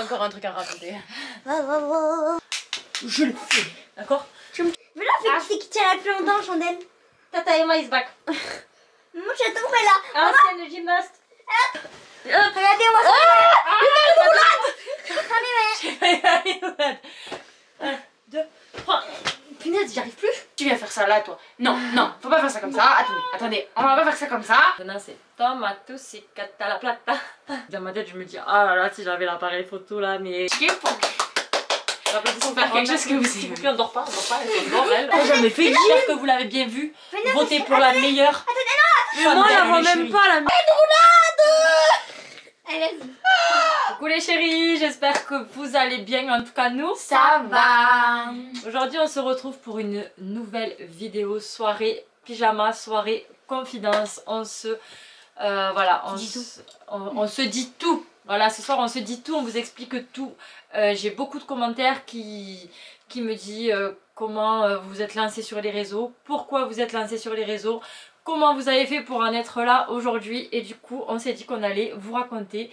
encore un truc à raconter. Je le fais. D'accord? Mais là, c'est qui tient la plus longtemps, Chandelle. Tata Emma is back. Moi, je tombe là. Ancienne de gymnaste. Regardez-moi ça. Un, deux, trois. Punaise, j'y arrive plus. Tu viens faire ça là, toi. Non, non, faut pas faire ça comme ça. Attendez, on va pas faire ça comme ça. Maintenant, c'est tomatos y cata la plata. Dans ma tête, je me dis, ah là là, si j'avais l'appareil photo là, mais. Pour faire quelque chose que vous aimez. On dort pas, elle dort, elle. J'ai jamais fait. J'espère que vous l'avez bien vu. Votez pour la meilleure. Mais moi, on la voit même pas la Coucou les chéris, j'espère que vous allez bien. En tout cas, nous, Ça va. aujourd'hui, on se retrouve pour une nouvelle vidéo soirée pyjama, soirée confidence. On se voilà, on se dit tout. Voilà, ce soir, on se dit tout, on vous explique tout. J'ai beaucoup de commentaires qui me disent comment vous êtes lancé sur les réseaux, pourquoi vous êtes lancé sur les réseaux, comment vous avez fait pour en être là aujourd'hui. Et du coup, on s'est dit qu'on allait vous raconter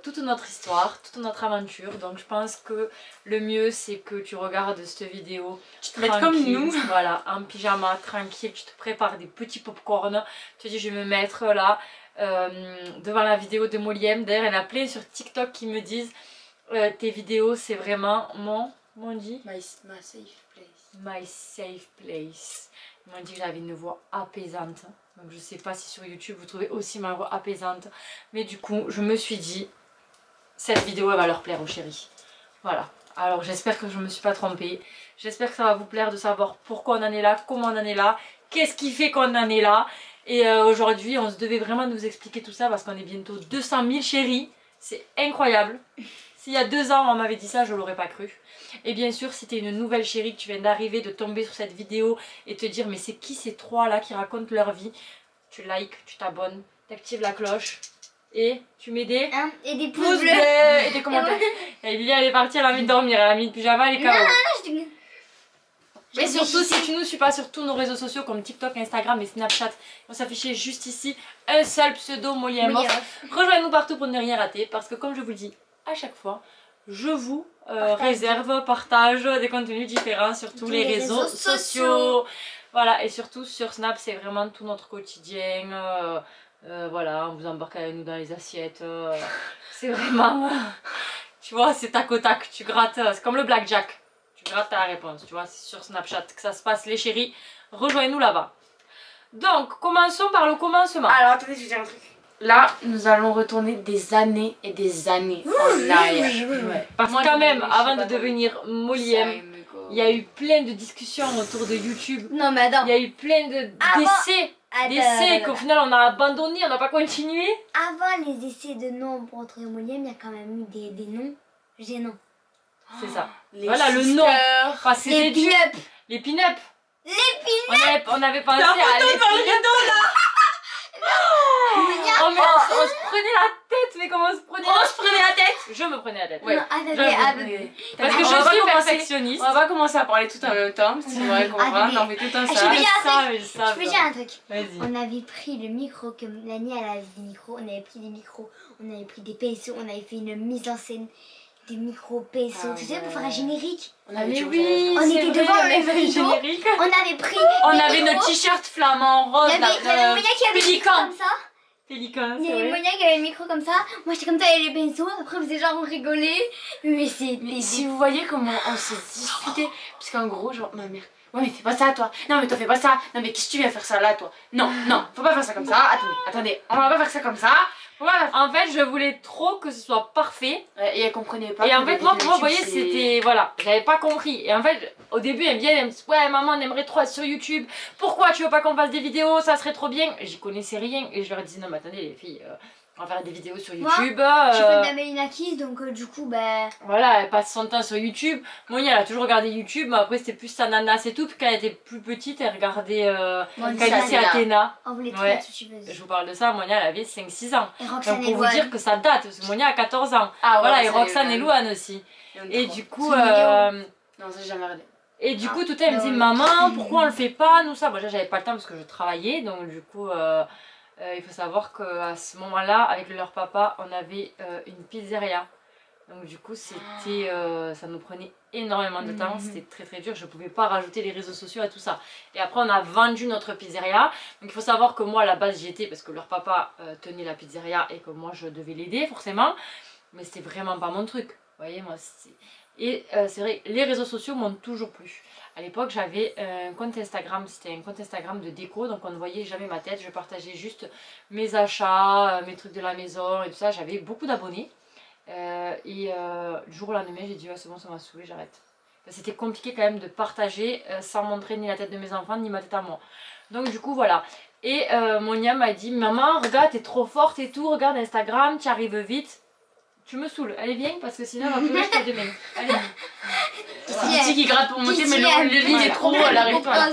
toute notre histoire, toute notre aventure. Donc je pense que le mieux c'est que tu regardes cette vidéo, tu te mettes comme nous, voilà, en pyjama, tranquille, tu te prépares des petits popcorn, tu te dis je vais me mettre là devant la vidéo de Moliem. D'ailleurs il y en a plein sur TikTok qui me disent tes vidéos c'est vraiment mon dit my safe place. My safe place. Ils m'ont dit que j'avais une voix apaisante. Donc je sais pas si sur YouTube vous trouvez aussi ma voix apaisante. Mais du coup je me suis dit cette vidéo elle va leur plaire aux chéris. Voilà. Alors j'espère que je me suis pas trompée. J'espère que ça va vous plaire de savoir pourquoi on en est là, comment on en est là, qu'est-ce qui fait qu'on en est là. Et aujourd'hui on se devait vraiment de vous expliquer tout ça parce qu'on est bientôt 200 000 chéris. C'est incroyable. S'il y a 2 ans on m'avait dit ça, je l'aurais pas cru. Et bien sûr si tu es une nouvelle chérie, que tu viens d'arriver, de tomber sur cette vidéo et te dire mais c'est qui ces trois là qui racontent leur vie, tu likes, tu t'abonnes, tu actives la cloche et tu mets des et des pouces bleus et des commentaires. Et Lilia elle est partie, elle a envie de dormir, elle a mis le pyjama, elle est KO. Et surtout si tu nous suis pas sur tous nos réseaux sociaux comme TikTok, Instagram et Snapchat, on s'afficher juste ici un seul pseudo Moliem. Rejoignez-nous partout pour ne rien rater parce que comme je vous le dis à chaque fois, je vous partage des contenus différents sur tous les réseaux sociaux. Voilà, et surtout sur Snap, c'est vraiment tout notre quotidien. Voilà, on vous embarque avec nous dans les assiettes. C'est vraiment, tu vois, c'est tac au tac, tu grattes, c'est comme le blackjack. Tu grattes ta réponse, tu vois, c'est sur Snapchat que ça se passe, les chéris. Rejoignez-nous là-bas. Donc, commençons par le commencement. Alors, attendez, je vais dire un truc. Là, nous allons retourner des années et des années en arrière. Ouais. Parce que quand même, avant de devenir Moliem, il y a eu plein de discussions autour de YouTube. Non mais attends. Il y a eu plein d'essais qu'au final on a abandonné, on n'a pas continué. Avant les essais de noms pour entrer au Moliem, il y a quand même eu des noms gênants. C'est ça. Les voilà le nom. Enfin, les pin-up. Les pin-up. Les pin-up. On avait pensé à les pin-up. Oh mais on se prenait la tête, mais comment on se prenait la tête? Je me prenais la tête. Ouais. Parce que je suis perfectionniste. On va pas commencer à parler tout en même temps, parce que c'est vrai qu'on va on fait tout un ça. Je peux dire un truc. Vas-y. On avait pris le micro, comme Lani elle avait des micros, on avait pris des micros, on avait pris des pinceaux, on avait fait une mise en scène. Des micros pinceaux, tu sais, pour faire un générique. On avait oui, on était devant le frigo. générique. On avait pris. On avait notre t-shirt flamant rose. Il y avait Monia qui avait le micro comme ça. Pélican, il y avait Monia qui avait le micro comme ça. Moi j'étais comme ça avec les pinceaux. Après on faisait genre on rigolait. Mais c'était. Si vous voyez comment on s'est disputé, parce qu'en gros, genre ma mère. Ouais mais fais pas ça toi. Non mais toi fais pas ça. Non mais qu'est-ce que tu viens faire ça là toi? Non, non, faut pas faire ça comme ça. Attendez, on va pas faire ça comme ça. Voilà. En fait je voulais trop que ce soit parfait. Et elle comprenait pas. Et en fait moi pour moi vous voyez c'était voilà, j'avais pas compris. Et en fait au début elle me dit ouais maman on aimerait trop être sur YouTube. Pourquoi tu veux pas qu'on fasse des vidéos? Ça serait trop bien. J'y connaissais rien et je leur disais non mais attendez les filles. On va faire des vidéos sur YouTube. Moi, je fais de la Mélina Kiss, donc du coup, bah... Voilà, elle passe son temps sur YouTube. Monia, elle a toujours regardé YouTube, mais après c'était plus sa nana, c'est tout. Puis quand elle était plus petite, elle regardait Calice Athéna. On voulait trop être youtubeuse. Je vous parle de ça, Monia, elle avait 5-6 ans. Et Roxane donc pour vous dire que ça date, parce que Monia a 14 ans. Ah, ouais, voilà, et Roxane et Louane aussi. Et du coup... Non, ça j'ai jamais regardé. Et du coup, tout elle me dit, maman, pourquoi on le fait pas, nous ça. Bon, déjà, j'avais pas le temps parce que je travaillais, donc du coup... il faut savoir qu'à ce moment-là, avec leur papa, on avait une pizzeria Donc du coup c'était, ça nous prenait énormément de temps, c'était très très dur, je pouvais pas rajouter les réseaux sociaux à tout ça. Et après on a vendu notre pizzeria, donc il faut savoir que moi à la base j'y étais parce que leur papa tenait la pizzeria et que moi je devais l'aider forcément, mais c'était vraiment pas mon truc, vous voyez moi c'est... Et c'est vrai, les réseaux sociaux m'ont toujours plu. À l'époque j'avais un compte Instagram, c'était un compte Instagram de déco, donc on ne voyait jamais ma tête, je partageais juste mes achats, mes trucs de la maison et tout ça, j'avais beaucoup d'abonnés. Du jour au lendemain j'ai dit ouais, c'est bon, ça m'a saoulé, j'arrête. C'était compliqué quand même de partager sans montrer ni la tête de mes enfants ni ma tête à moi. Donc du coup voilà. Et Monia m'a dit maman regarde t'es trop forte et tout, regarde Instagram, tu arrives vite. Tu me saoules, allez viens parce que sinon on va pleurer jusqu'à demain. Allez. C'est Titi qui gratte pour monter mais le lit est trop haut, elle arrive pas.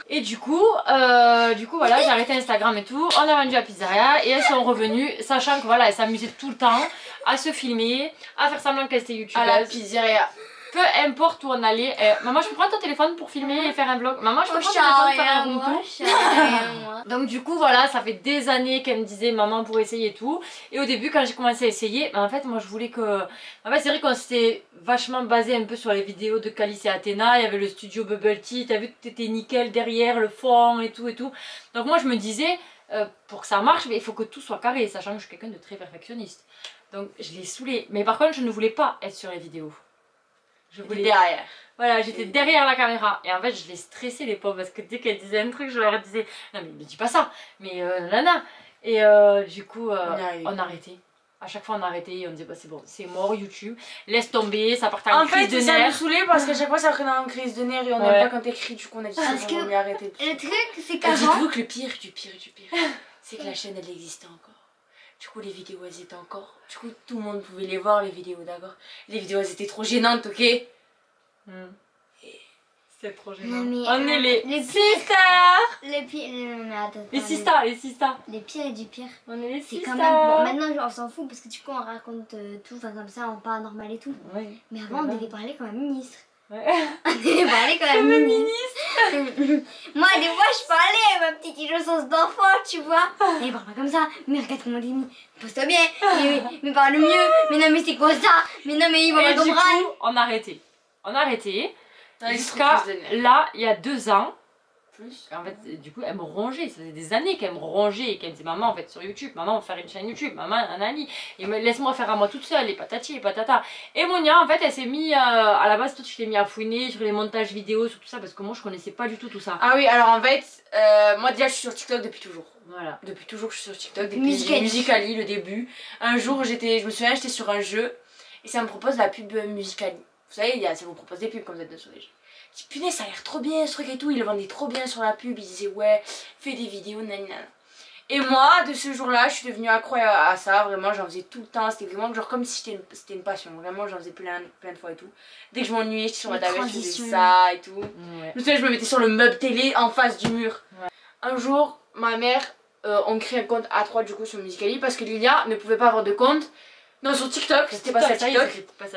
Et du coup voilà, j'ai arrêté Instagram et tout, on a vendu la pizzeria et elles sont revenues, sachant que voilà, elles s'amusaient tout le temps à se filmer, à faire semblant qu'elles étaient youtubeuses. À la pizzeria. Peu importe où on allait, maman je peux prendre ton téléphone pour filmer et faire un vlog. Maman je peux prendre ton téléphone pour faire un room tour. Donc du coup voilà, ça fait des années qu'elle me disait maman pour essayer tout. Et au début quand j'ai commencé à essayer, en fait moi je voulais que... En fait c'est vrai qu'on s'était vachement basé un peu sur les vidéos de Calice et Athéna. Il y avait le studio Bubble Tea, t'as vu que t'étais nickel derrière, le fond et tout et tout. Donc moi je me disais, pour que ça marche, mais il faut que tout soit carré, sachant que je suis quelqu'un de très perfectionniste. Donc je l'ai saoulée. Mais par contre je ne voulais pas être sur les vidéos. Je voulais derrière. Voilà, j'étais derrière la caméra. Et en fait, je les stressais les pauvres parce que dès qu'elles disaient un truc, je leur disais non mais me dis pas ça. Mais nana. Et du coup, on arrêtait. À chaque fois, on arrêtait et on disait bah c'est bon, c'est mort YouTube. Laisse tomber, ça partait en crise de nerfs. En fait, ça nous saoulait parce qu'à chaque fois, ça prenait en crise de nerfs et on n'aime pas quand t'écris. Du coup, on a dit parce que arrêter. Le truc, c'est qu'avant... Dites-vous que le pire du pire du pire, c'est que la chaîne, elle existait encore. Du coup les vidéos elles étaient encore, du coup tout le monde pouvait les voir les vidéos, d'accord. Les vidéos elles étaient trop gênantes, ok. C'est trop gênant. Mais, on est les sisters. Les pires, les sisters, les sisters. Les pires et du pire. On est les c'est sisters. quand même, bon maintenant on s'en fout parce que du coup on raconte tout, enfin comme ça, on parle normal et tout. Oui. Mais avant on devait parler comme un ministre. Ouais. On devait parler comme un ministre. Moi des fois je parlais ma petite innocence d'enfant, tu vois. Mais parle pas comme ça, mais regarde comment t'es mis. Pose-toi bien, mais parle mieux. Mais non mais c'est quoi ça? Mais non mais ils vont pas comprendre. Du coup, on a arrêté. On a arrêté. Jusqu'à là, il y a 2 ans. Plus. En fait, du coup, elle me rongeait. Ça faisait des années qu'elle me rongeait et qu'elle me disait maman, en fait, sur YouTube, maman, on va faire une chaîne YouTube, maman, nanani. Et laisse-moi faire à moi toute seule, et patati, et patata. Et Monia, en fait, elle s'est mis à la base, toi, tu t'es mis à fouiner sur les montages vidéo, sur tout ça, parce que moi, je connaissais pas du tout tout ça. Ah oui, alors en fait, moi déjà, je suis sur TikTok depuis toujours. Voilà. Depuis toujours, je suis sur TikTok, depuis Musical.ly, le début. Un jour, je me souviens, j'étais sur un jeu et ça me propose la pub Musical.ly. Vous savez, ça vous propose des pubs quand vous êtes sur les jeux. Je dis punaise, ça a l'air trop bien ce truc et tout. Il le vendait trop bien sur la pub. Il disait ouais, fais des vidéos, nanana. Et moi, de ce jour-là, je suis devenue accro à ça. Vraiment, j'en faisais tout le temps. C'était vraiment genre comme si c'était une passion. Vraiment, j'en faisais plein de fois et tout. Dès que je m'ennuyais, j'étais sur ma tablette, je faisais ça et tout. Ouais. Je me mettais sur le meuble télé en face du mur. Ouais. Un jour, ma mère, on crée un compte à 3 du coup sur Musical.ly parce que Lilia ne pouvait pas avoir de compte. Non, sur TikTok, c'était pas ça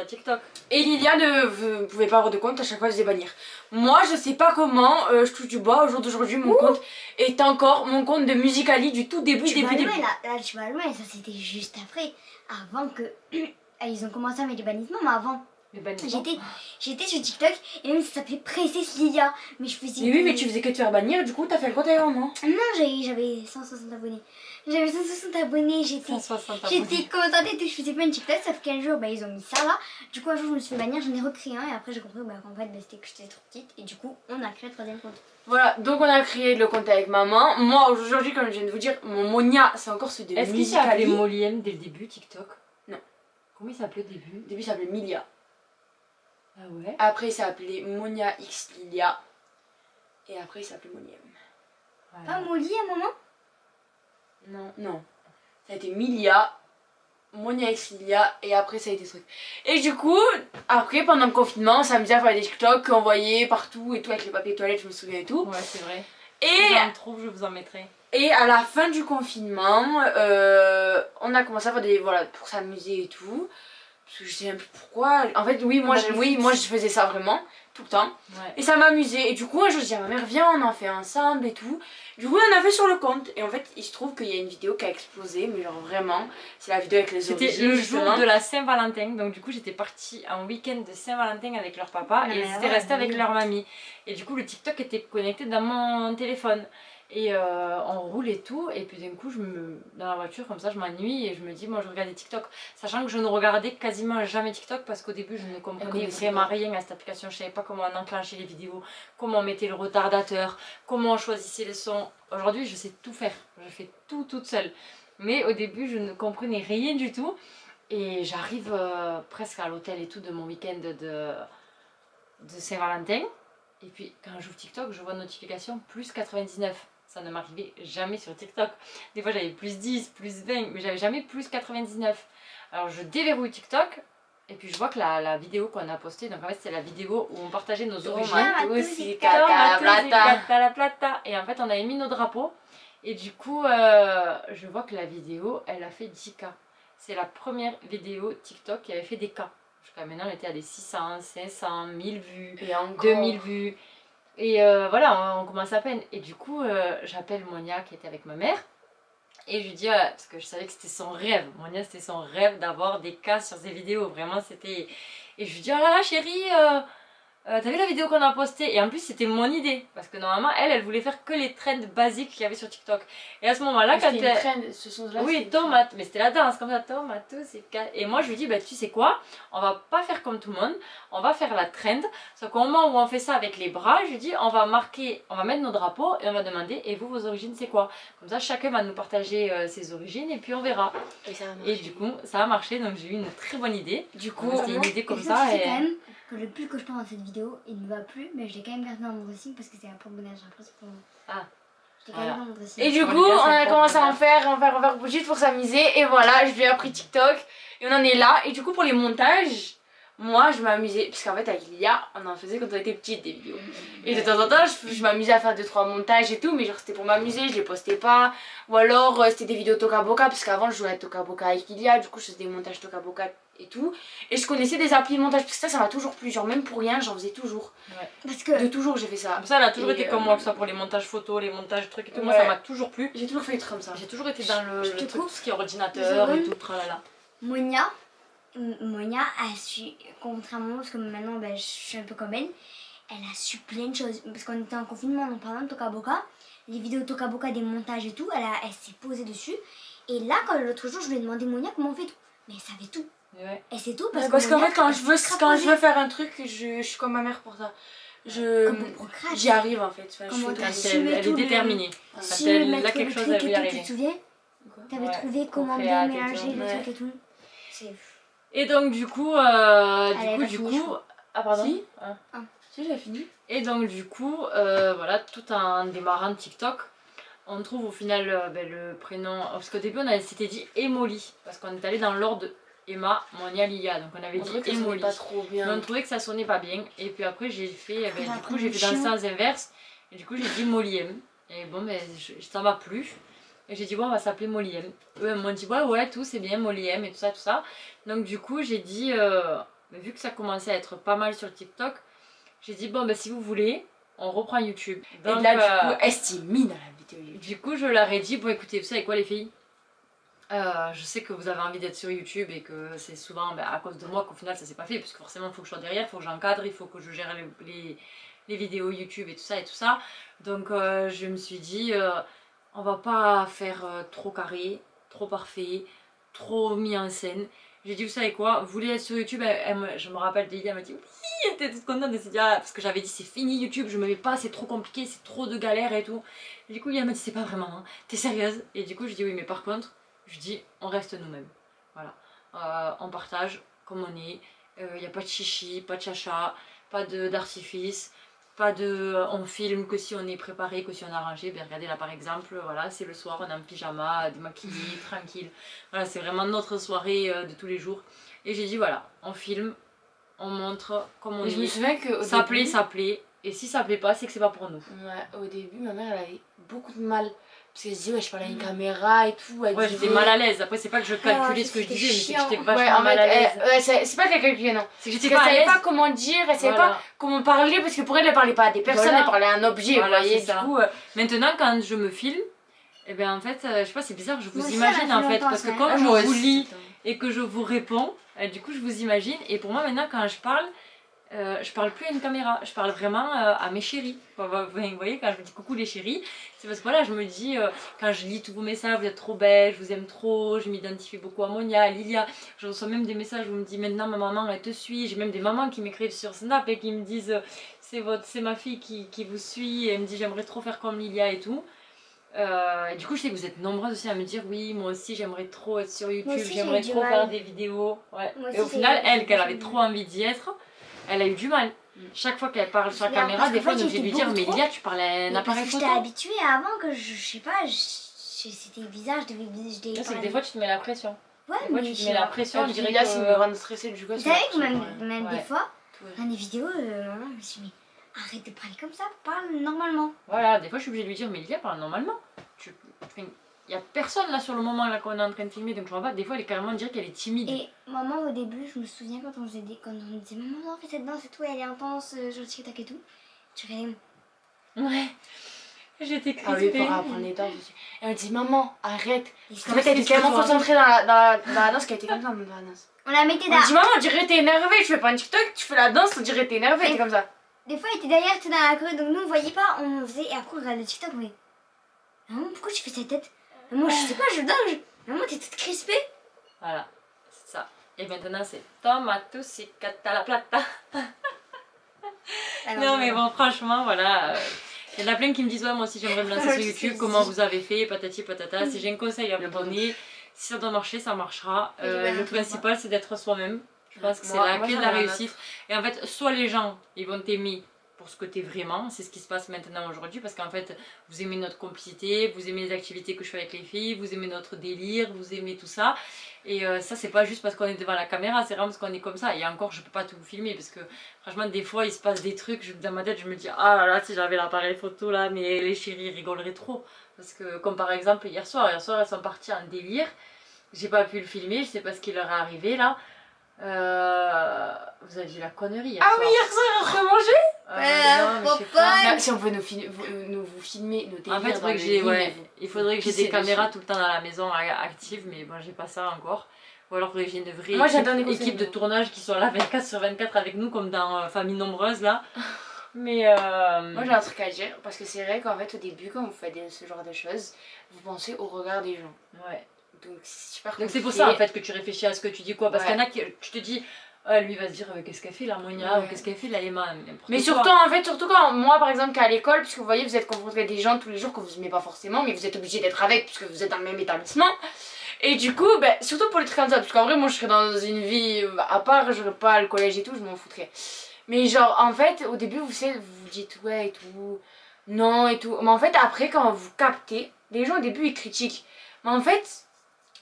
TikTok. Et Lilia ne pouvait pas avoir de compte, à chaque fois elle faisait bannir. Moi, je sais pas comment, je touche du bois, au jour d'aujourd'hui, mon compte est encore mon compte de Musical.ly du tout début, début. Là, tu vas loin, ça c'était juste après. Avant que. Ils ont commencé à mettre les bannissements, mais avant. J'étais sur TikTok et même ça s'appelait Princesse Lilia. Mais je faisais. Mais oui, mais tu faisais que te faire bannir, du coup, t'as fait un compte avant, non? Non, j'avais 160 abonnés. J'avais 160 abonnés, j'étais contente et tout, je faisais plein de TikTok, sauf qu'un jour ils ont mis ça là. Du coup un jour je me suis fait bannir, j'en ai recréé un et après j'ai compris qu'en fait c'était que j'étais trop petite et du coup on a créé le 3e compte. Voilà, donc on a créé le compte avec maman. Moi aujourd'hui, comme je viens de vous dire, mon Monia c'est encore celui de Musical.ly. Est-ce qu'il s'appelait Moliem dès le début TikTok? Non. Comment il s'appelait au début? Au début il s'appelait Milia. Ah ouais? Après il s'appelait Monia X Lilia. Et après il s'appelait Moliem. Voilà. Pas Molly à un moment? Non. Non. Ça a été Milia, Monia X Lilia et après ça a été ce truc. Et du coup, après pendant le confinement, on s'amusait à faire des TikTok qu'on voyait partout et tout avec les papiers toilettes, je me souviens et tout. Ouais, c'est vrai. Et si j'en trouve, je vous en mettrai. Et à la fin du confinement, on a commencé à faire des, voilà, pour s'amuser et tout. Parce que je sais même plus pourquoi. En fait, oui, moi je faisais ça vraiment, tout le temps. Ouais. Et ça m'amusait. Et du coup, un jour, je dis à ma mère, viens, on en fait ensemble et tout. Du coup, on a fait sur le compte. Et en fait, il se trouve qu'il y a une vidéo qui a explosé, mais genre vraiment, c'est la vidéo avec les origines. C'était le jour justement. de la Saint-Valentin. Donc, du coup, j'étais partie en week-end de Saint-Valentin avec leur papa et ils étaient restés avec leur mamie. Et du coup, le TikTok était connecté dans mon téléphone. Et on roule et tout, et puis d'un coup dans la voiture comme ça je m'ennuie et je me dis moi je regardais TikTok, sachant que je ne regardais quasiment jamais TikTok parce qu'au début je ne comprenais vraiment rien à cette application, je savais pas comment on enclenchait les vidéos, comment on mettait le retardateur, comment on choisissait les sons. Aujourd'hui je sais tout faire, je fais tout toute seule, mais au début je ne comprenais rien du tout et j'arrive presque à l'hôtel et tout de mon week-end de Saint-Valentin et puis quand j'ouvre TikTok je vois une notification plus 99. Ça ne m'arrivait jamais sur TikTok. Des fois j'avais plus 10, plus 20, mais j'avais jamais plus 99. Alors je déverrouille TikTok et puis je vois que la vidéo qu'on a postée, donc en fait c'est la vidéo où on partageait nos origines. La plata. Et en fait on avait mis nos drapeaux et du coup je vois que la vidéo elle a fait 10K. C'est la première vidéo TikTok qui avait fait des K. Jusqu'à maintenant elle était à des 600, 500, 1000 vues, et encore 2000 vues. Et voilà, on commence à peine. Et du coup, j'appelle Monia qui était avec ma mère. Et je lui dis, parce que je savais que c'était son rêve. Monia, c'était son rêve d'avoir des cas sur ses vidéos. Vraiment, c'était... Et je lui dis, oh là là, chérie, t'as vu la vidéo qu'on a postée? Et en plus, c'était mon idée. Parce que normalement, elle voulait faire que les trends basiques qu'il y avait sur TikTok. Et à ce moment-là, quand elle... trend, ce son-là, oui, tomate. Mais c'était la danse, comme ça, tomate, c'est... Et moi, je lui dis, bah, tu sais quoi? On va pas faire comme tout le monde. On va faire la trend. Sauf qu'au moment où on fait ça avec les bras, je lui dis, on va mettre nos drapeaux et on va demander, et vous, vos origines, c'est quoi? Comme ça, chacun va nous partager ses origines et puis on verra. Et du coup, ça a marché. Donc, j'ai eu une très bonne idée. Du coup, c'était une idée comme ça. Et... quand même que le pull que je prends dans cette vidéo, il ne va plus, mais je l'ai quand même gardé dans mon dressing parce que c'est un porte-bonheur. J'ai l'impression pour moi. Ah. Je l'ai quand même dans mon dressing. Et du coup, on a commencé à en faire juste pour s'amuser. Et voilà, je lui ai appris TikTok. Et on en est là. Et du coup, pour les montages, moi, je m'amusais. Parce qu'en fait, avec Lia, on en faisait quand on était petite des vidéos. Et de temps en temps, je m'amusais à faire 2-3 montages et tout. Mais genre, c'était pour m'amuser, je les postais pas. Ou alors, c'était des vidéos Toca Boca. Parce qu'avant, je jouais à Toca Boca avec Lia. Du coup, je faisais des montages Toca Boca et tout. Et je connaissais des applis de montage. Parce que ça m'a toujours plu. Genre, même pour rien, j'en faisais toujours. Ouais. Parce que... De toujours, j'ai fait ça. Ça, elle a toujours été comme moi, que ça pour les montages photos, les montages trucs et tout. Moi, ça m'a toujours plu. J'ai toujours fait des trucs comme ça. J'ai toujours été dans le truc, tout ce qui est ordinateur et tout, tralala. Monia a su, contrairement, parce que maintenant ben, je suis un peu comme elle a su plein de choses. Parce qu'on était en confinement, en parlant de Toca Boca, les vidéos Toca Boca, des montages et tout, elle s'est posée dessus. Et là, l'autre jour, je lui ai demandé Monia comment on fait tout. Mais elle savait tout. Ouais. Et c'est tout parce qu'en fait, quand je veux faire un truc, je suis comme ma mère pour ça. J'y arrive en fait. Enfin, elle est déterminée. Quand elle a quelque chose, elle veut y arriver. Tu te souviens? T'avais trouvé comment bien mélanger le truc et tout. C'est... Et donc du coup, ah pardon. Si, si j'ai fini. Et donc du coup, voilà, tout en démarrant TikTok, on trouve au final le prénom, parce qu'au début on s'était dit Emoli, parce qu'on est allé dans l'ordre Emma, Monia, Lia, donc on avait dit Emoli. Pas trop bien. Mais on trouvait que ça sonnait pas bien, et puis après j'ai fait, du coup j'ai fait dans le sens inverse, et du coup j'ai dit Moliem, et bon ça m'a plu. Et j'ai dit, bon, on va s'appeler Moliem. Eux m'ont dit, ouais, tout c'est bien, Moliem et tout ça. Donc, du coup, j'ai dit, vu que ça commençait à être pas mal sur TikTok, j'ai dit, bon, si vous voulez, on reprend YouTube. Donc, et là, du coup, elle s'est mise dans la vidéo YouTube. Du coup, je leur ai dit, bon, écoutez, vous savez quoi, les filles? Je sais que vous avez envie d'être sur YouTube et que c'est souvent à cause de moi qu'au final ça s'est pas fait, parce que forcément, il faut que je sois derrière, il faut que j'encadre, il faut que je gère les vidéos YouTube et tout ça. Donc, je me suis dit. On va pas faire trop carré, trop parfait, trop mis en scène. J'ai dit, vous savez quoi, vous voulez être sur YouTube? Je me rappelle d'Elia, elle m'a dit, oui, elle était toute contente de se dire, parce que j'avais dit, c'est fini YouTube, je me mets pas, c'est trop compliqué, c'est trop de galères et tout. Et du coup, Elia m'a dit, c'est pas vraiment, hein, t'es sérieuse? Et du coup, je dis, oui, mais par contre, je dis, on reste nous-mêmes. Voilà. On partage comme on est, il n'y a pas de chichi, pas de chacha, pas d'artifice. Pas on filme que si on est préparé, que si on a rangé. Regardez là par exemple, voilà, c'est le soir, on est en pyjama, démaquillé, tranquille. Voilà, c'est vraiment notre soirée de tous les jours. Et j'ai dit voilà, on filme, on montre comme on est. Je me souviens que ça plaît. Et si ça plaît pas, c'est que c'est pas pour nous. Ouais, au début, ma mère elle avait beaucoup de mal. Parce qu'elle se dit, ouais, je parle à une caméra et tout. Ouais, j'étais mal à l'aise. Après, c'est pas que je calculais ce que je disais, mais c'est que j'étais Ouais, vachement en mal à l'aise. fait, c'est pas qu'elle calculait, non. C'est que Parce j'étais qu'elle pas à savait l'aise. pas comment dire, elle savait pas comment parler, parce que pour elle, elle parlait pas à des personnes, Voilà. elle parlait à un objet, Voilà, vous voyez. c'est ça. Du coup, Maintenant, quand je me filme, eh ben en fait, je sais pas, c'est bizarre, je vous Moi aussi, imagine ça en fait fait, longtemps, parce que ça. quand moi je vous aussi, lis putain. et que je vous réponds, du coup, je vous imagine. Et pour moi, maintenant, quand je parle plus à une caméra, je parle vraiment à mes chéris. Vous voyez, quand je me dis coucou les chéris, c'est parce que voilà, je me dis, quand je lis tous vos messages, vous êtes trop belles, je vous aime trop, je m'identifie beaucoup à Monia, à Lilia. Je reçois même des messages où on me dit maintenant ma maman elle te suit. J'ai même des mamans qui m'écrivent sur Snap et qui me disent c'est ma fille qui vous suit, et elle me dit j'aimerais trop faire comme Lilia et tout. Et du coup, je sais que vous êtes nombreuses aussi à me dire oui, moi aussi j'aimerais trop être sur YouTube, aussi, j'aimerais j'ai eu trop du faire mal. des vidéos. Ouais. Moi Et au aussi, final, j'ai elle, qu'elle eu avait du trop envie d'y être, elle a eu du mal. Chaque fois qu'elle parle sur la Mais caméra, parce des qu'en fois, fait, on est obligé de lui j'étais dire mais beaucoup Lilia, tu parles à un Mais parce appareil que photo. j'étais habituée avant que je sais pas, c'était bizarre, je devais C'est que parler. des fois, tu te mets la pression. Ouais, Des fois, mais tu je te sais mets la pas. pression, on Et puis dirait là, que... c'est une grande stressée du coup. Vous savez que même Ouais. des fois, Ouais. dans des vidéos, maman, je me suis dit, mais arrête de parler comme ça, parle normalement. Voilà, des fois, je suis obligée de lui dire mais Lilia, parle normalement. Il y a personne là sur le moment là qu'on est en train de filmer, donc je vois pas. Des fois, elle est carrément dire qu'elle est timide. Et maman, au début, je me souviens quand on disait, maman, fais cette danse et tout, elle est intense, sur le TikTok et tout. Tu regardais, Ouais. J'étais Ah oui, crispée. pour apprendre les danses aussi. Et elle dit, maman, arrête. Et En fait, elle était tellement concentrée dans la danse qu'elle était comme ça dans la danse. on la mettait On là. dit, maman, on dirait que t'es énervée, tu fais pas un TikTok, tu fais la danse, on dirait que t'es énervée, Et- t'es comme ça. Des fois, elle était derrière, tu dans la queue, donc nous, on voyait pas, on faisait, et après, on regardait le TikTok, mais. Maman, pourquoi tu fais cette tête? Maman, je sais pas, je dingue. Maman, t'es toute crispée. Voilà, c'est ça. Et maintenant, c'est tomato si cata la plata. Non, mais bon, franchement, voilà. Il y en a plein qui me disent ouais, moi aussi j'aimerais me lancer sur YouTube, comment vous avez fait, patati patata. Si j'ai un conseil à vous donner, si ça doit marcher, ça marchera. Le principal c'est d'être soi-même. Je pense que c'est la clé de la réussite. Et en fait, soit les gens ils vont t'aimer pour ce que t'es vraiment, c'est ce qui se passe maintenant aujourd'hui, parce qu'en fait vous aimez notre complicité, vous aimez les activités que je fais avec les filles, vous aimez notre délire, vous aimez tout ça. Et ça c'est pas juste parce qu'on est devant la caméra, c'est vraiment parce qu'on est comme ça. Et encore je peux pas tout vous filmer parce que franchement des fois il se passe des trucs, dans ma tête je me dis ah là là si j'avais l'appareil photo là, mais les chéris rigoleraient trop. Parce que comme par exemple hier soir elles sont parties en délire, j'ai pas pu le filmer, je sais pas ce qui leur est arrivé là. Vous avez dit la connerie hier soir. Ah oui, hier soir, on a mangé. Non, mais je sais pas. Si on veut vous filmer nos délires. En fait, il faudrait que j'ai des caméras tout le temps dans la maison actives, mais bon, j'ai pas ça encore. Ou alors que j'ai une vraie Moi, j'adore les équipe de tournage qui soit là 24/24 avec nous, comme dans Famille Nombreuse là. Mais moi, j'ai un truc à dire, parce que c'est vrai qu'en fait, au début, quand vous faites ce genre de choses, vous pensez au regard des gens. ouais. Donc, c'est super Donc c'est pour compliqué. ça en fait que tu réfléchis à ce que tu dis quoi. Parce Ouais. qu'il y en a qui, tu te dis, ah, lui va se dire qu'est-ce qu'elle fait la Monia, Ouais. ou qu'est-ce qu'elle fait la Emma. Mais surtout, en fait, surtout quand moi, par exemple, qu'à l'école, puisque vous voyez, vous êtes confronté à des gens tous les jours que vous aimez pas forcément, mais vous êtes obligé d'être avec, puisque vous êtes dans le même établissement. Et du coup, ben, surtout pour les trucs comme ça, parce qu'en vrai, moi, je serais dans une vie à part, j'aurais pas le collège et tout, je m'en foutrais. Mais genre, en fait, au début, vous savez, vous vous dites ouais et tout, non et tout. Mais en fait, après, quand vous captez, les gens au début, ils critiquent. Mais en fait,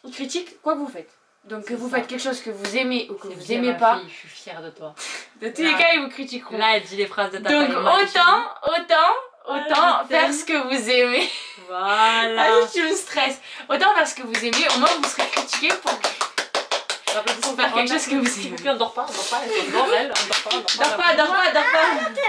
ils critiquent quoi que vous faites. Donc que vous faites quelque chose que vous aimez ou que vous aimez pas. Je suis fière de toi. De tous les cas, ils vous critiqueront. Là, elle dit les phrases de ta Donc Emma, autant je faire t'aime. ce que vous aimez. Voilà. Allez, tu me stresses. Autant faire ce que vous aimez, au moins vous serez critiqué pour faire quelque chose que vous aimez. Puis on dort pas, elle dort elle, on dort pas. Dors pas.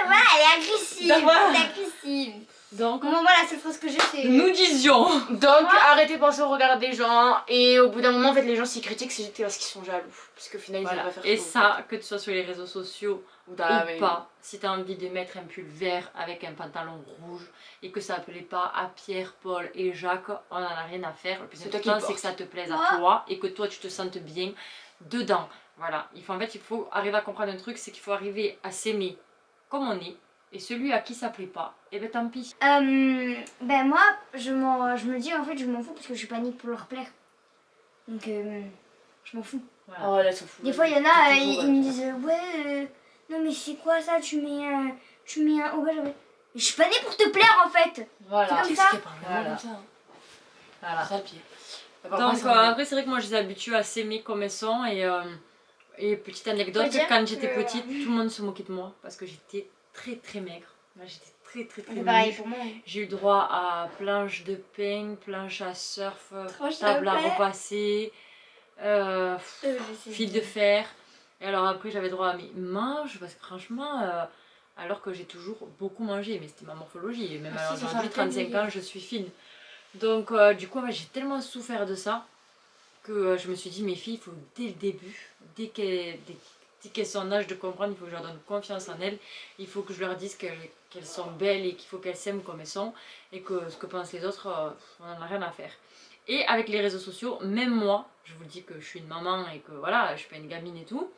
Voilà, elle est agressive. D'accord. Elle est agressive. Donc, Bon, moi, la seule phrase que j'ai, c'est. nous disions. Donc arrêtez de penser au regard des gens et au bout d'un moment en fait les gens s'ils critiquent c'est juste parce qu'ils sont jaloux. Parce qu'au final ils Voilà. vont pas faire Et ce que ça, que tu sois sur les réseaux sociaux vous ou faites. pas, si tu as envie de mettre un pull vert avec un pantalon rouge et que ça ne plaît pas à Pierre, Paul et Jacques, on n'en a rien à faire. Le plus C'est toi qui important, c'est portes. que ça te plaise Ouais. à toi et que toi tu te sentes bien dedans. Voilà. Il faut arriver à comprendre un truc, c'est qu'il faut arriver à s'aimer comme on est. Et celui à qui ça plaît pas, et ben tant pis. Ben moi, je me dis en fait, je m'en fous parce que je suis pas née pour leur plaire. Donc, je m'en fous. Voilà. Oh là s'en fout. Des fois, il y en a, ils me disent ouais, non mais c'est quoi ça, tu mets un haut bas, mais je suis pas née pour te plaire en fait. Voilà. C'est comme ça. Voilà. Comme ça. Voilà. Ça le pire. Donc après c'est vrai que moi je les habitue à s'aimer comme elles sont et petite anecdote, Faut dire quand j'étais que- petite tout le monde se moquait de moi parce que j'étais très maigre. Moi j'étais très C'est pareil muniche. pour moi. J'ai eu droit à planche de pain, planche à surf, Tranche table à de fer. repasser, fil de fer. Et alors après j'avais droit à mes manches parce que franchement, alors que j'ai toujours beaucoup mangé, mais c'était ma morphologie. Et même Ah, si, ça aujourd'hui, fait 35 plaisir. ans, je suis fine. Donc du coup, j'ai tellement souffert de ça que je me suis dit, mes filles, il faut dès le début, dès qu'elles sont en âge de comprendre, il faut que je leur donne confiance en elles. Il faut que je leur dise qu'elles sont belles et qu'il faut qu'elles s'aiment comme elles sont. Et que ce que pensent les autres, on n'en a rien à faire. Et avec les réseaux sociaux, même moi, je vous dis que je suis une maman et que voilà, je suis pas une gamine et tout.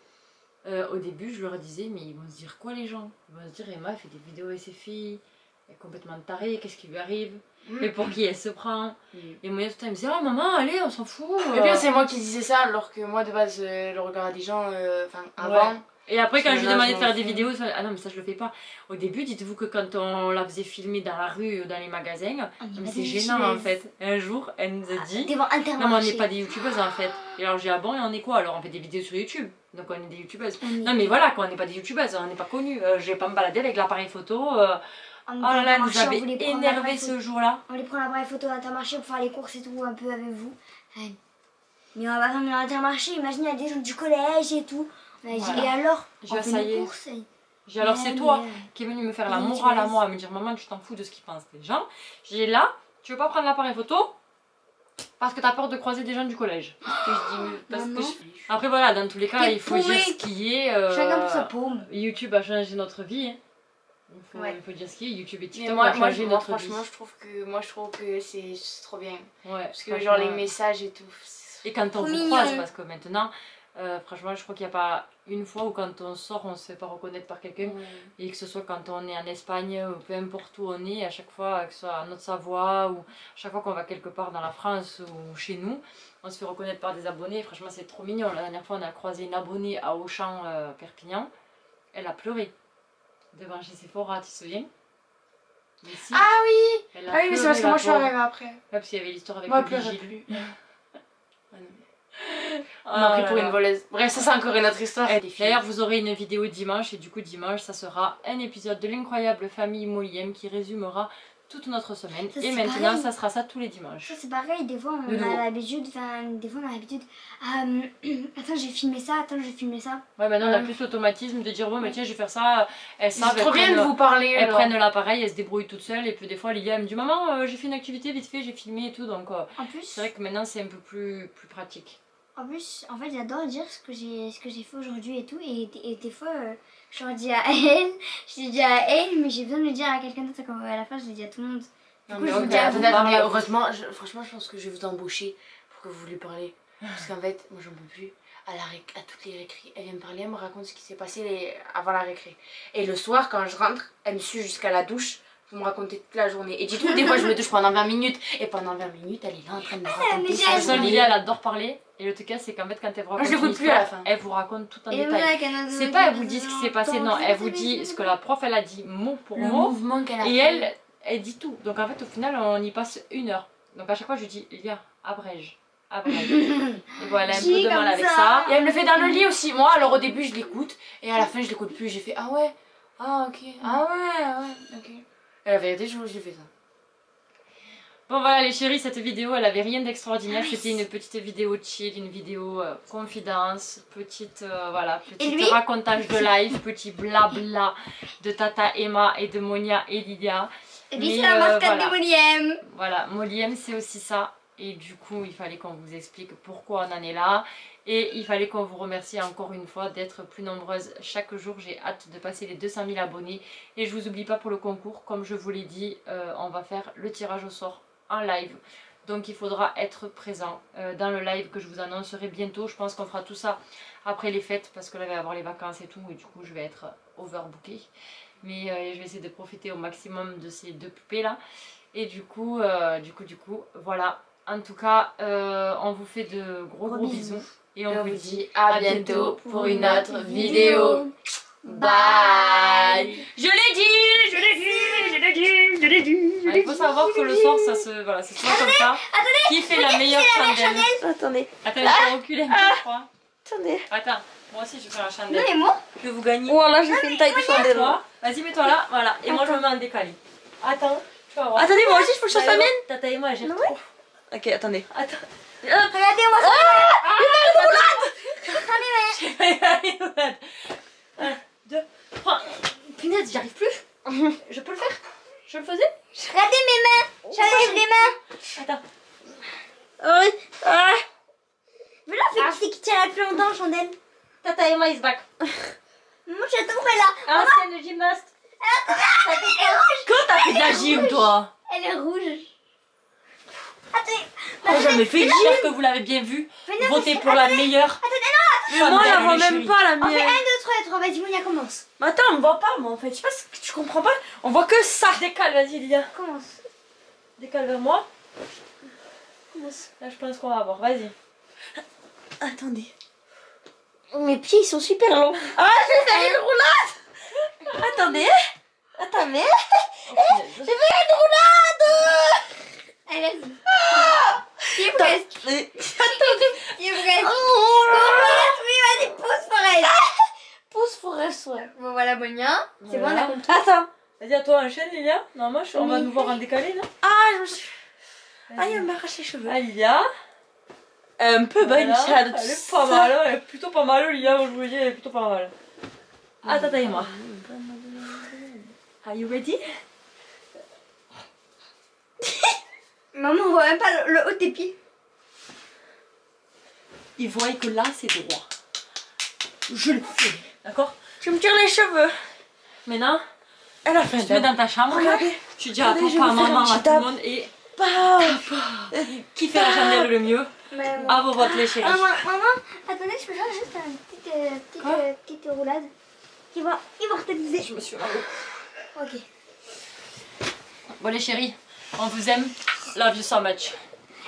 Au début, je leur disais, mais ils vont se dire quoi les gens? Ils vont se dire, Emma, elle fait des vidéos avec ses filles, elle est complètement tarée, qu'est-ce qui lui arrive? Mais pour qui elle se prend? Et moi, tout le temps, ils me disaient, oh maman, allez, on s'en fout. Le pire, c'est moi qui disais ça, alors que moi, de base, le regard des gens, avant. Ouais. Et après, quand je lui Parce que demandais de maintenant, faire je des m'en vidéos, ah non, mais ça, je le fais pas. Au début, dites-vous que quand on la faisait filmer dans la rue ou dans les magasins, mais c'est gênant en fait. Un jour, elle nous a dit, Devant non, mais on n'est Intermarché. pas des youtubeuses en fait. Et alors, j'ai dit, ah bon, et on est quoi? Alors, on fait des vidéos sur YouTube. Donc, on est des youtubeuses. Non, mais voilà, quoi, on n'est pas des youtubeuses, on n'est pas connues. Je vais pas me balader avec l'appareil photo. Oh là là, elle nous avait énervé ce jour-là. On les prend l'appareil photo d'Intermarché pour faire les courses et tout, un peu avec vous. Ouais. Mais on va pas faire l'Intermarché, imagine, il y a des gens du collège et tout. On a dit, Voilà. et alors? J'ai On dit, fait ça nos y est. courses. J'ai alors, c'est toi qui est venu me faire la morale à YouTubeuse. moi, à me dire, maman, tu t'en fous de ce qu'ils pensent les gens. J'ai dit, là, tu veux pas prendre l'appareil photo parce que t'as peur de croiser des gens du collège. Parce que je dis, mais parce que après, voilà, dans tous les cas, T'es il faut dire pourri. ce qui est. Chacun pour sa paume. YouTube a changé notre vie. Hein. Ouais. Il faut dire ce qui est. YouTube et Mais TikTok moi, ont changé notre franchement, vie. je trouve que c'est trop bien. Ouais, Parce que, genre, les messages et tout. Et quand on Trop vous mignon. croise, parce que maintenant, franchement, je crois qu'il n'y a pas une fois où quand on sort, on ne se fait pas reconnaître par quelqu'un. Et que ce soit quand on est en Espagne ou peu importe où on est, à chaque fois, que ce soit à Notre-Savoie ou à chaque fois qu'on va quelque part dans la France ou chez nous, on se fait reconnaître par des abonnés. Franchement, c'est trop mignon. La dernière fois, on a croisé une abonnée à Auchan, Perpignan. Elle a pleuré devant chez Sephora, tu te souviens? Mais si, Ah oui! elle a Ah oui, mais c'est parce que pleuré, moi, je suis la pauvre. arrivée après. Ouais, parce qu'il y avait l'histoire avec Moi, le je pleurais vigile. plus. On Oh m'a pris là pour là. une voleuse. Bref, ça, c'est encore une autre histoire. D'ailleurs, vous aurez une vidéo dimanche et du coup dimanche, ça sera un épisode de l'incroyable famille Moliem qui résumera toute notre semaine. Ça, Et c'est maintenant, pareil. ça sera ça tous les dimanches. Ça c'est pareil, des fois De on nouveau. a l'habitude, attends j'ai filmé ça, Ouais, maintenant on a plus l'automatisme de dire bon, mais tiens, je vais faire ça. Elles savent, C'est trop bien de vous parler. elles genre. prennent l'appareil, elles se débrouillent toutes seules. Et puis des fois, Lydia elle me dit maman, j'ai fait une activité vite fait, j'ai filmé et tout. Donc En plus, c'est vrai que maintenant c'est un peu plus pratique. en fait j'adore dire ce que j'ai fait aujourd'hui et tout, et des fois je leur dis à elle, mais j'ai besoin de le dire à quelqu'un d'autre, comme à la fin je le dis à tout le monde. Du Non, coup, mais je vous ok, dis à vous. attendez, heureusement, franchement, je pense que je vais vous embaucher pour que vous lui parlez. Parce qu'en fait, moi j'en peux plus. À toutes les récré, elle vient me parler, elle me raconte ce qui s'est passé avant la récré. Et le soir, quand je rentre, elle me suit jusqu'à la douche pour me raconter toute la journée. Et du coup, des fois, je me douche pendant 20 minutes. Et pendant 20 minutes, elle est là en train de me raconter mais sa j'ai- La seule journée. Lydia, elle adore parler. Et le cas, c'est qu'en fait, quand elle vous Moi, raconte je l'écoute une plus à la histoire, fin. elle vous raconte tout en Et détail. voilà qu'elle a- C'est pas elle vous dit ce qui s'est passé, non, elle vous dit ce que la prof elle a dit mot pour Le mot. mouvement qu'elle a Et fait. elle dit tout. Donc en fait, au final, on y passe 1 heure. Donc à chaque fois, je lui dis, Lydia, abrège. Et voilà, un peu Dis de mal comme avec ça. ça. Et elle me le fait dans le lit aussi. Moi, alors au début, je l'écoute. Et à la fin, je l'écoute plus. J'ai fait ah ouais, ah ok, ah ouais, ok. Et la vérité, je fais ça. Bon voilà les chéris, cette vidéo, elle avait rien d'extraordinaire. C'était une petite vidéo chill, une vidéo confidence, petite voilà, Et lui petit racontage de live, petit blabla de Tata Emma et de Monia et Lydia. Et puis Mais, c'est la mascotte voilà. de William. Voilà, Moliem c'est aussi ça. Et du coup, il fallait qu'on vous explique pourquoi on en est là. Et il fallait qu'on vous remercie encore une fois d'être plus nombreuses chaque jour. J'ai hâte de passer les 200 000 abonnés. Et je vous oublie pas pour le concours. Comme je vous l'ai dit, on va faire le tirage au sort en live. Donc il faudra être présent dans le live que je vous annoncerai bientôt. Je pense qu'on fera tout ça après les fêtes. Parce que là, il va y avoir les vacances et tout. Et du coup, je vais être overbookée. Mais je vais essayer de profiter au maximum de ces deux poupées là. Et du coup, voilà. En tout cas, on vous fait de gros bisous. Et on vous dit à bientôt pour une autre vidéo. Bye. Je l'ai dit. Il faut savoir que le soir, ça se voit comme ça. Qui fait la meilleure chandelle? Attendez. Attends, je vais reculer un peu, je crois. Attendez. Attends. Moi aussi, je vais faire un Non, chandelle. mais moi. Je vais vous gagner. Voilà, j'ai fait une taille de chandelle. Toi, vas-y, mets-toi là, voilà. Et moi, je me mets en décalé. Attends, tu vas voir. Attendez, moi aussi, je faut que je fasse la mienne. Tata et moi, j'ai Non, trop. Ok, attendez. Attends. Regardez, moi ça. Attendez, 1, 2, 3. Punaise, j'y arrive plus. Je peux le faire? Je le faisais? regardez mes mains. J'enlève les mains. Attends. Oui. Ah. Mais là, c'est qui tient la plus longtemps, chandelle. Tata et moi, ils se battent. Moi, j'ai tout fait là. Ancienne gymnaste. Elle est rouge. Quand t'as fait de la gym, toi? Elle est rouge. Attendez. J'ai jamais fait de gym. Que vous l'avez bien vu. Votez pour la meilleure. Mais moi, je la vois même pas la On fait 1, 2, mienne. 3 et 3. Vas-y, Monia, commence. Mais attends, on me voit pas, moi en fait. Je sais pas ce que tu comprends pas. On voit que ça. Décale, vas-y, Lydia. Commence. Décale vers moi. Commence. Là, je pense qu'on va voir. Vas-y. Attendez. Mes pieds, ils sont super longs. Ah, je vais faire une roulade. Attendez. Attendez. Je vais faire une roulade. Allez, vas-y. Pied presque. Mais- Pied presque. Oh là là. Oui, vas-y, pousse Forest. Pousse Forest, ouais. Bon, voilà, Monia. C'est bon, on Voilà. a compris. Attends. Vas-y, à toi, enchaîne, Lydia. Non, moi, on va nous voir en décalé, là. Ah, je me suis. Ah, il m'a arraché les cheveux. Ah, Lydia. Un peu bonne Voilà. chade. Elle est pas mal, hein. Elle est plutôt pas mal, Lydia. Moi, je vous le dis, elle est plutôt pas mal. Ah, Tata et moi. Are you ready? Maman, on voit même pas le haut de tes pieds. Ils voient que là, c'est droit. Je le fais. D'accord? Tu me tires les cheveux. Maintenant, Elle a fait tu te mets dans ta chambre. Regardez. Tu dis à Regardez, je papa, vais faire un maman, petit à tout tap. le monde et Paf. qui fait la chandelle le mieux? À vos votes, les chéris. Maman, attendez, je peux faire juste une petite roulade qui va immortaliser. Je me suis mal. Ok. Bon, les chéris, on vous aime. Love you so much.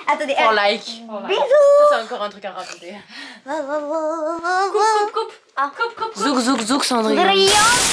Attendez, Pour like. bisous. Ça, c'est encore un truc à raconter. Coupe, coupe, coupe. Coupe, coupe, coupe. Zouk, zouk, zouk, Cendrillon. Cendrillon.